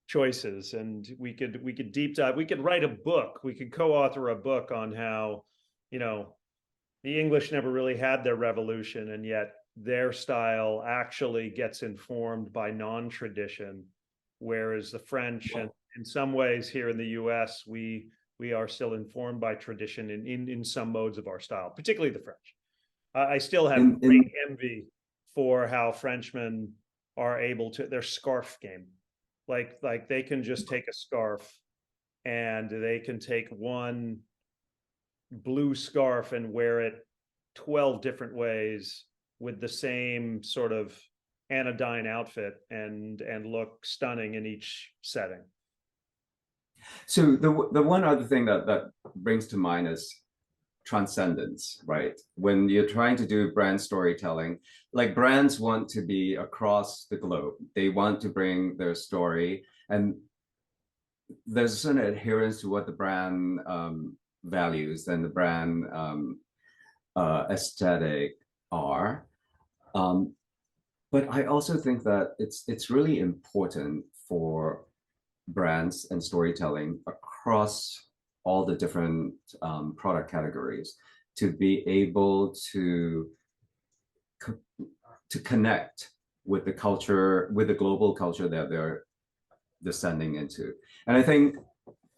choices, and we could deep dive. We could write a book. We could co-author a book on how the English never really had their revolution, and yet their style actually gets informed by non-tradition, whereas the French, and in some ways here in the US, we are still informed by tradition in some modes of our style, particularly the French. I still have great envy for how Frenchmen are able to, their scarf game. Like they can just take a scarf and they can take one blue scarf and wear it 12 different ways with the same sort of anodyne outfit and look stunning in each setting. So the one other thing that brings to mind is transcendence, right? When you're trying to do brand storytelling, like brands want to be across the globe. They want to bring their story, and there's a certain adherence to what the brand values and the brand aesthetic are. But I also think that it's really important for brands and storytelling across all the different product categories to be able to connect with the culture, with the global culture that they're descending into. And I think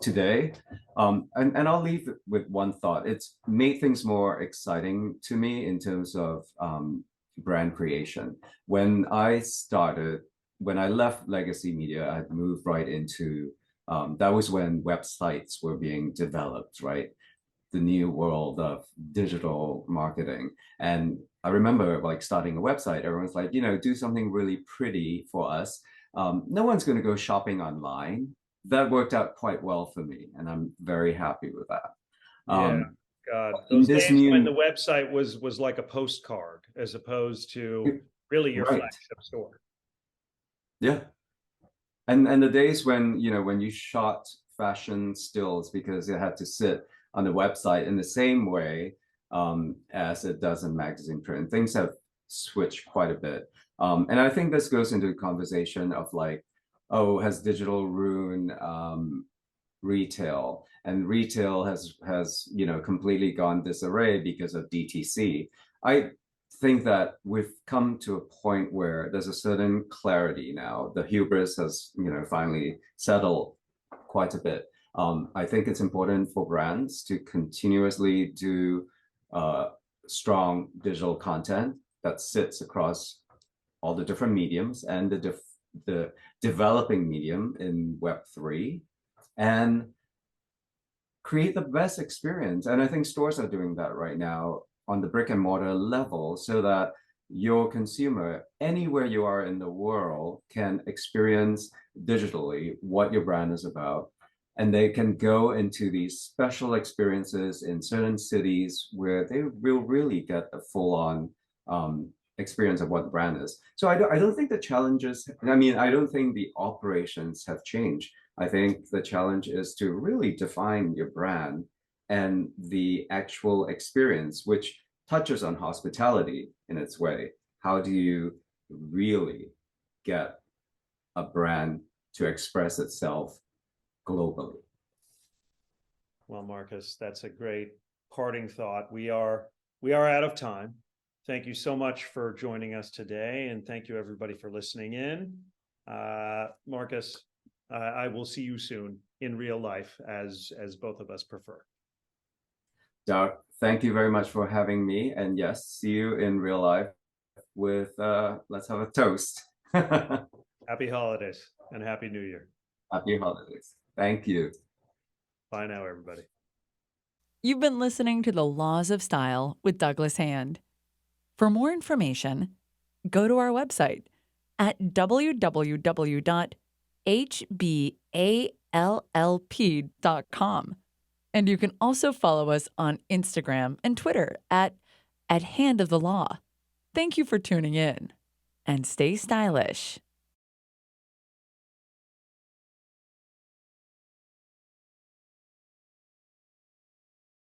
today, and I'll leave with one thought, it's made things more exciting to me in terms of brand creation. When I left legacy media, I moved right into, that was when websites were being developed, right? The new world of digital marketing. And I remember like starting a website, everyone's like, do something really pretty for us. No one's going to go shopping online. That worked out quite well for me, and I'm very happy with that. Yeah, God, those days when the website was like a postcard as opposed to really your flagship store. Yeah. And the days when, when you shot fashion stills because it had to sit on the website in the same way as it does in magazine print, things have switched quite a bit. And I think this goes into a conversation of like, oh, has digital ruined retail? And retail has completely gone disarray because of DTC. I think that we've come to a point where there's a certain clarity now. The hubris has, finally settled quite a bit. I think it's important for brands to continuously do strong digital content that sits across all the different mediums and the developing medium in Web3, and create the best experience. And I think stores are doing that right now on the brick and mortar level, so that your consumer, anywhere you are in the world, can experience digitally what your brand is about. And they can go into these special experiences in certain cities where they will really get the full-on experience of what the brand is. So I don't think the challenges, I don't think the operations have changed. I think the challenge is to really define your brand and the actual experience, which touches on hospitality in its way. How do you really get a brand to express itself globally? Well, Marcus, that's a great parting thought. We are out of time. Thank you so much for joining us today, and thank you everybody for listening in. Marcus, I will see you soon in real life, as both of us prefer. Doug, thank you very much for having me, and yes, see you in real life with let's have a toast. Happy holidays and Happy New Year. Happy holidays. Thank you. Bye now, everybody. You've been listening to The Laws of Style with Douglas Hand. For more information, go to our website at www.hballp.com. And you can also follow us on Instagram and Twitter at Hand of the Law. Thank you for tuning in, and stay stylish.